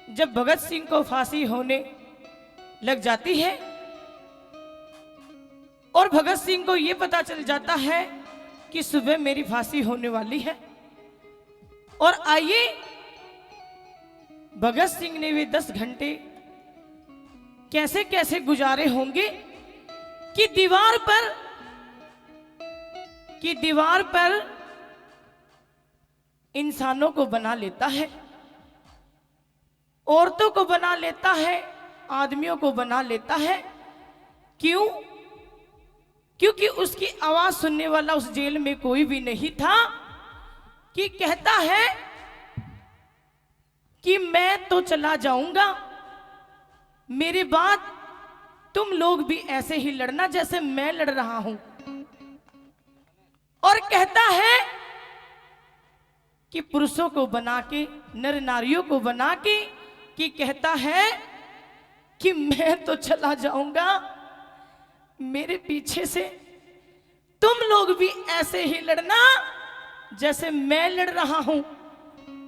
जब भगत सिंह को फांसी होने लग जाती है और भगत सिंह को यह पता चल जाता है कि सुबह मेरी फांसी होने वाली है, और आइए भगत सिंह ने वे 10 घंटे कैसे कैसे गुजारे होंगे कि दीवार पर इंसानों को बना लेता है, औरतों को बना लेता है, आदमियों को बना लेता है। क्यों? क्योंकि उसकी आवाज सुनने वाला उस जेल में कोई भी नहीं था, कि कहता है कि मैं तो चला जाऊंगा, मेरे बाद तुम लोग भी ऐसे ही लड़ना जैसे मैं लड़ रहा हूं। और कहता है कि पुरुषों को बना के, नर नारियों को बना के, कि कहता है कि मैं तो चला जाऊंगा, मेरे पीछे से तुम लोग भी ऐसे ही लड़ना जैसे मैं लड़ रहा हूं,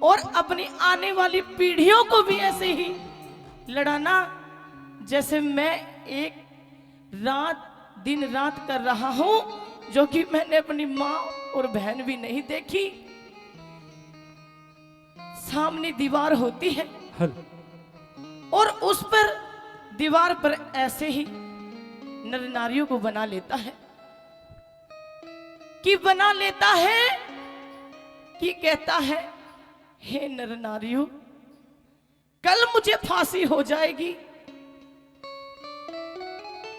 और अपनी आने वाली पीढ़ियों को भी ऐसे ही लड़ाना जैसे मैं एक दिन रात कर रहा हूं, जो कि मैंने अपनी माँ और बहन भी नहीं देखी। सामने दीवार होती है और उस पर दीवार पर ऐसे ही नर नारियों को बना लेता है, कि कहता है, हे नर नारियों, कल मुझे फांसी हो जाएगी।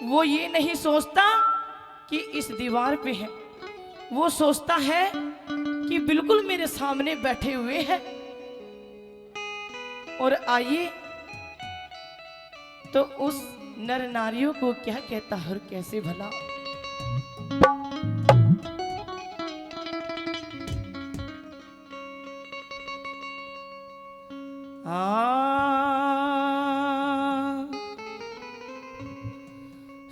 वो ये नहीं सोचता कि इस दीवार पे है, वो सोचता है कि बिल्कुल मेरे सामने बैठे हुए हैं। और आइए तो उस नर नारियों को क्या कहता है और कैसे भला।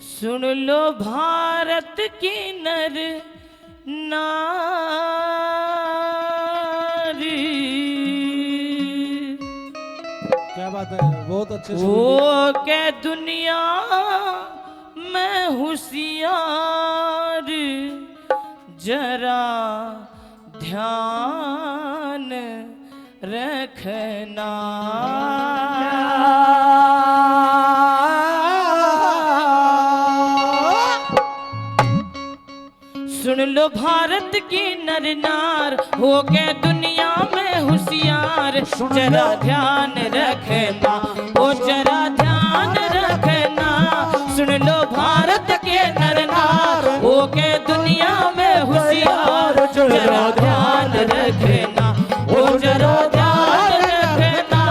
सुन लो भारत की नर नारी, क्या बात है, बहुत अच्छे से वो के दुनिया में होशियार, जरा ध्यान रखना। सुन लो भारत की नर नार, हो के दुनिया में होशियार, जरा ध्यान रखना, ओ जरा ध्यान रखना। सुन लो भारत के नर नार, हो के दुनिया में होशियार, जरा ध्यान रखना, ओ जरा ध्यान रखना।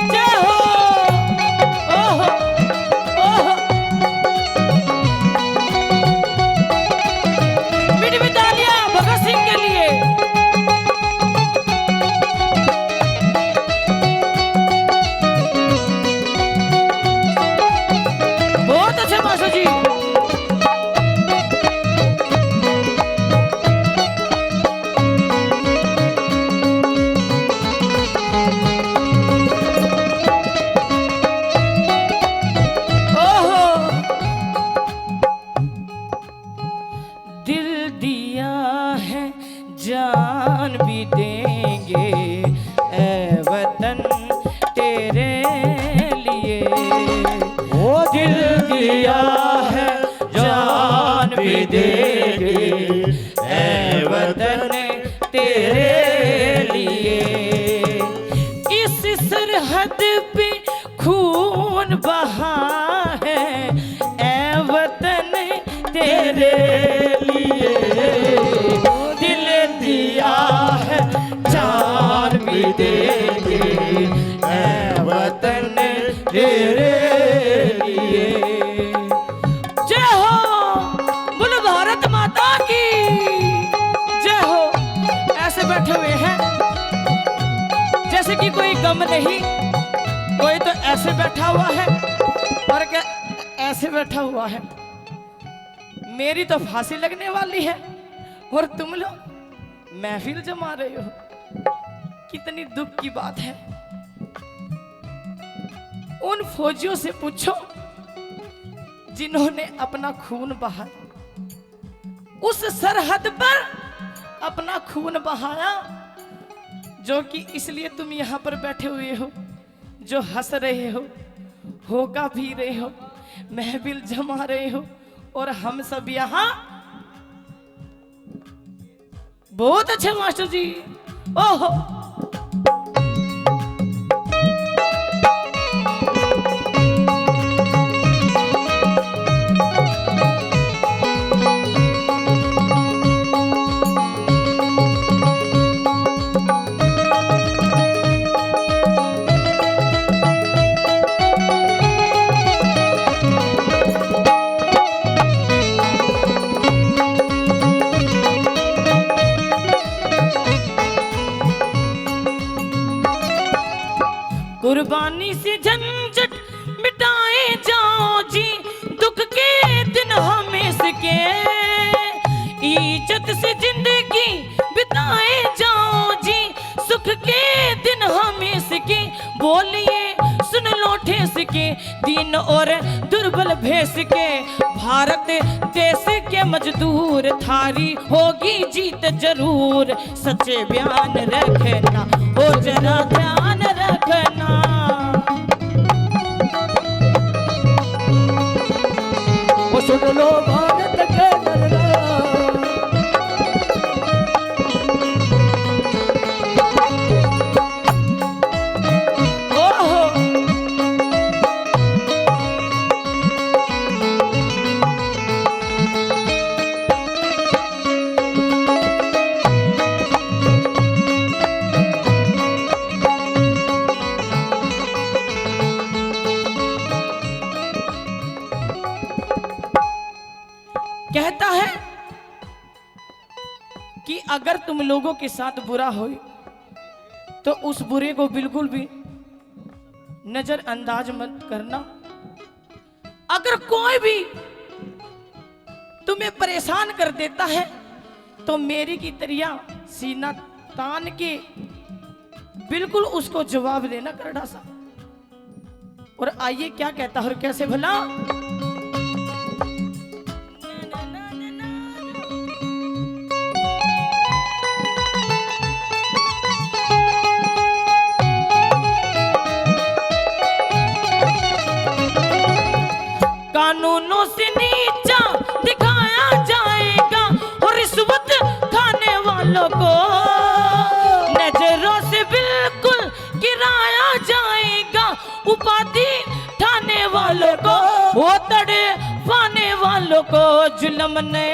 जय हो, ओहो ओहो, भगत सिंह के लिए। बहुत अच्छे मास्टर जी। ओहो, दिल दिया है जान भी देंगे, ए वतन तेरे लिए। वो दिल दिया है जान भी देंगे, ए वतन तेरे लिए। इस सरहद पे खून बहा है, ए वतन तेरे लिए। दिल दिया है जान भी देंगे, ऐ वतन तेरे लिए। जय हो, बोलो भारत माता की जय हो। ऐसे बैठे हुए हैं जैसे कि कोई गम नहीं, कोई तो ऐसे बैठा हुआ है और क्या ऐसे बैठा हुआ है। मेरी तो फांसी लगने वाली है और तुम लोग महफिल जमा रहे हो। कितनी दुख की बात है। उन फौजियों से पूछो जिन्होंने अपना खून बहाया, उस सरहद पर अपना खून बहाया, जो कि इसलिए तुम यहां पर बैठे हुए हो, जो हंस रहे हो, होका भी रहे हो, महफिल जमा रहे हो, और हम सब यहां। बहुत अच्छे मास्टर जी। ओहो, कुर्बानी से झंझट मिटाए जाओ जी, दुख के दिन हमें के, इज्जत से जिंदगी बिताए जाओ जी, सुख के दिन हमें के। बोलिए सुन लो ठेस के, दीन और दुर्बल भेस के, भारत देश के मजदूर, थारी होगी जीत जरूर। सच्चे बयान रखना, ओ जरा ध्यान रखना। वो सुन लो भारत के नर-नारी। ओहो, कहता है कि अगर तुम लोगों के साथ बुरा हो तो उस बुरे को बिल्कुल भी नजरअंदाज मत करना। अगर कोई भी तुम्हें परेशान कर देता है तो मेरी की तरह सीना तान के बिल्कुल उसको जवाब देना करड़ा सा। और आइए क्या कहता है और कैसे भला। कानूनों से नीचा दिखाया जाएगा और रिश्वत खाने वालों को नजरों से बिल्कुल गिराया जाएगा। उपाधि ठाने वालों को, वो तड़े पाने वालों को, जुल्म ने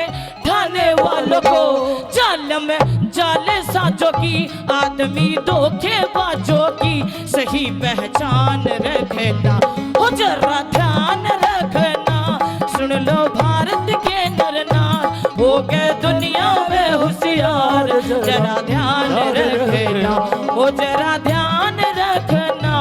ठाने वालों को, जालम जाले साजों की, आदमी धोखेबाजों की सही पहचान रखना, हो जरा ध्यान रखना। सुन लो भारत के नर नार, हो गए दुनिया में होशियार, जरा ध्यान रखना, हो जरा ध्यान रखना।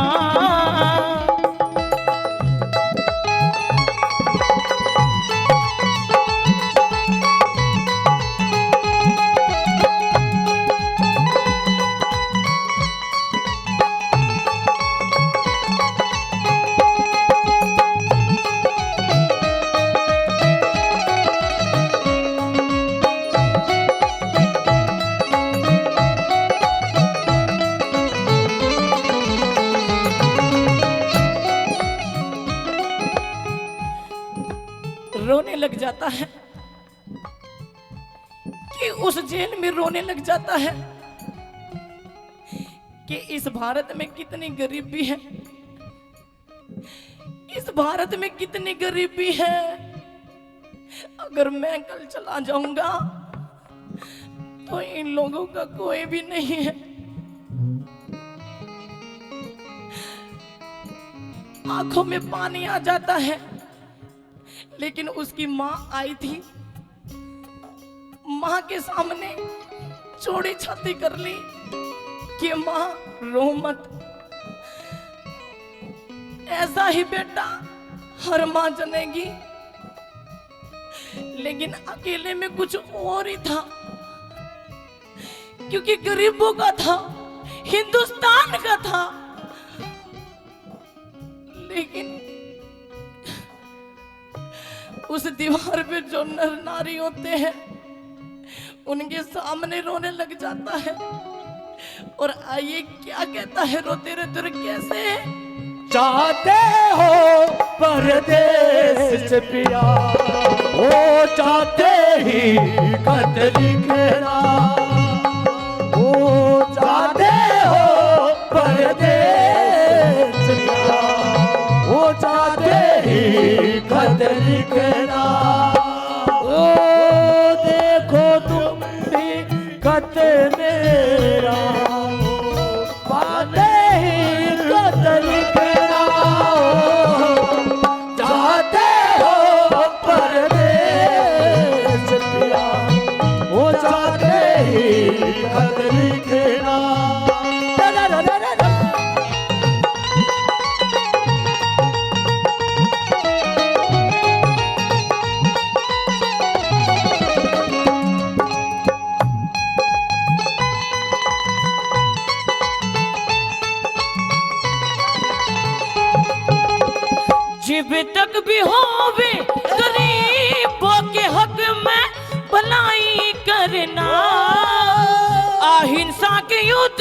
रोने लग जाता है कि उस जेल में रोने लग जाता है कि इस भारत में कितनी गरीबी है, इस भारत में कितनी गरीबी है। अगर मैं कल चला जाऊंगा तो इन लोगों का कोई भी नहीं है। आंखों में पानी आ जाता है। लेकिन उसकी मां आई थी, मां के सामने चौड़ी छाती कर ली कि मां रो मत, ऐसा ही बेटा हर मां जनेगी। लेकिन अकेले में कुछ और ही था, क्योंकि गरीबों का था, हिंदुस्तान का था, लेकिन उस दीवार पे जो नर नारी होते हैं उनके सामने रोने लग जाता है। और आइए क्या कहता है रोते रोते कैसे। चाहते हो परदेश से पिया, वो चाहते ही खत लिखना, वो चाहते हो परदेश से पिया, वो चाहते ही खत लिखना। ओ देखो तुम भी खत मेरा, पाते ही खत लिखना। चाहते हो परदेश पिया, वो चाहते ही खत लिखना। जब तक भी होवे गरीबों के हक में भलाई करना, अहिंसा के युद्ध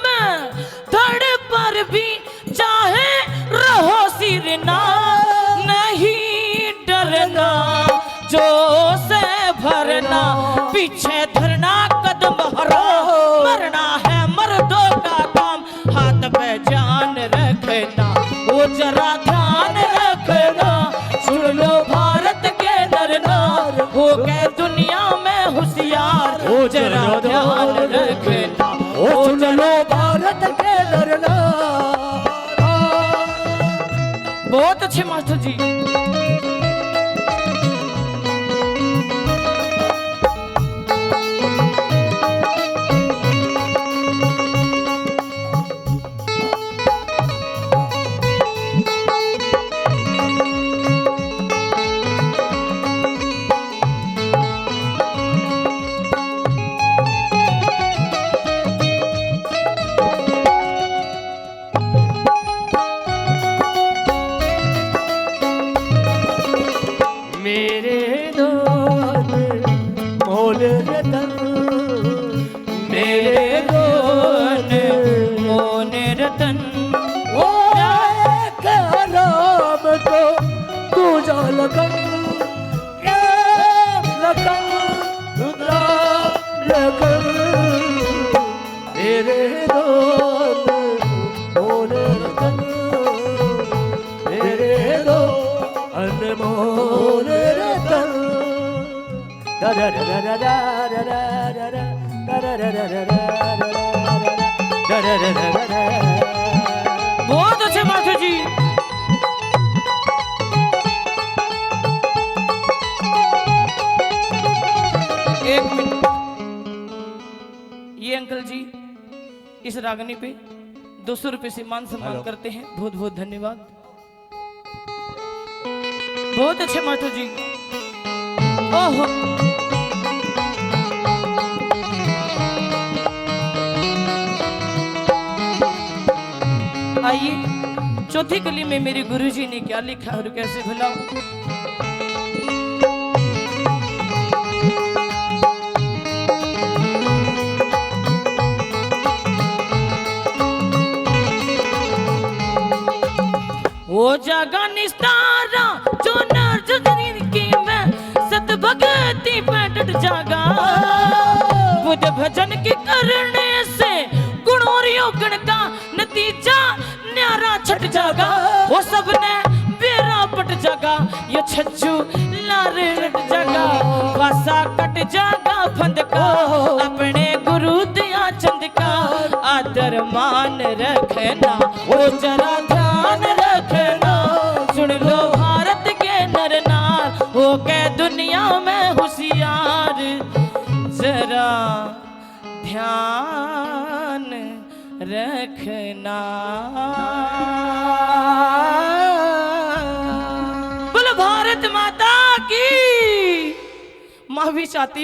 में धड़ पर भी चाहे रहो सिरना, नहीं डरना जो से भरना, पीछे धरना कदम हरा, मरना है मर्दों का काम, हाथ पे जान रखना, वो जरा ध्यान रखना। सुन लो भारत के नर नार, हो गए दुनिया में होशियार, वो जरा ध्यान रखना। ओ सुन लो भारत के नर नार। बहुत अच्छे मास्टर जी। मेरे दोस्त मोल रतन, मेरे दोस्त मोन रतन, वो एक राम को तू जा लगन, लगन लगन। मेरे दोस्त मोल रतन, मेरे दो अनमोल रतन। बहुत अच्छे मास्टर जी। एक मिनट, ये अंकल जी इस रागनी पे 200 रुपए से मान सम्मान करते हैं, बहुत बहुत धन्यवाद। बहुत अच्छे मास्टर जी। ओहो, आइए चौथी कली में मेरे गुरुजी ने क्या लिखा और कैसे भुलाऊं। वो जगह निस्तारा जो नर्जरी की मैं सत भगती पे डट जागा, बुद्ध भजन के करने से गुणों और योगण का नतीजा न्यारा छट जागा। वो सबने बेरा पट जागा, ये छज्जू लारे लट जागा, वासा कट जागा फंद का, अपने गुरु दिया चंद का आदर मान रखना, वो जरा ध्यान रखना। सुन लो भारत के नर नार, हो के दुनिया में होशियार, जरा ध्यान रखना। बोलो भारत माता की। माँ भी चाहती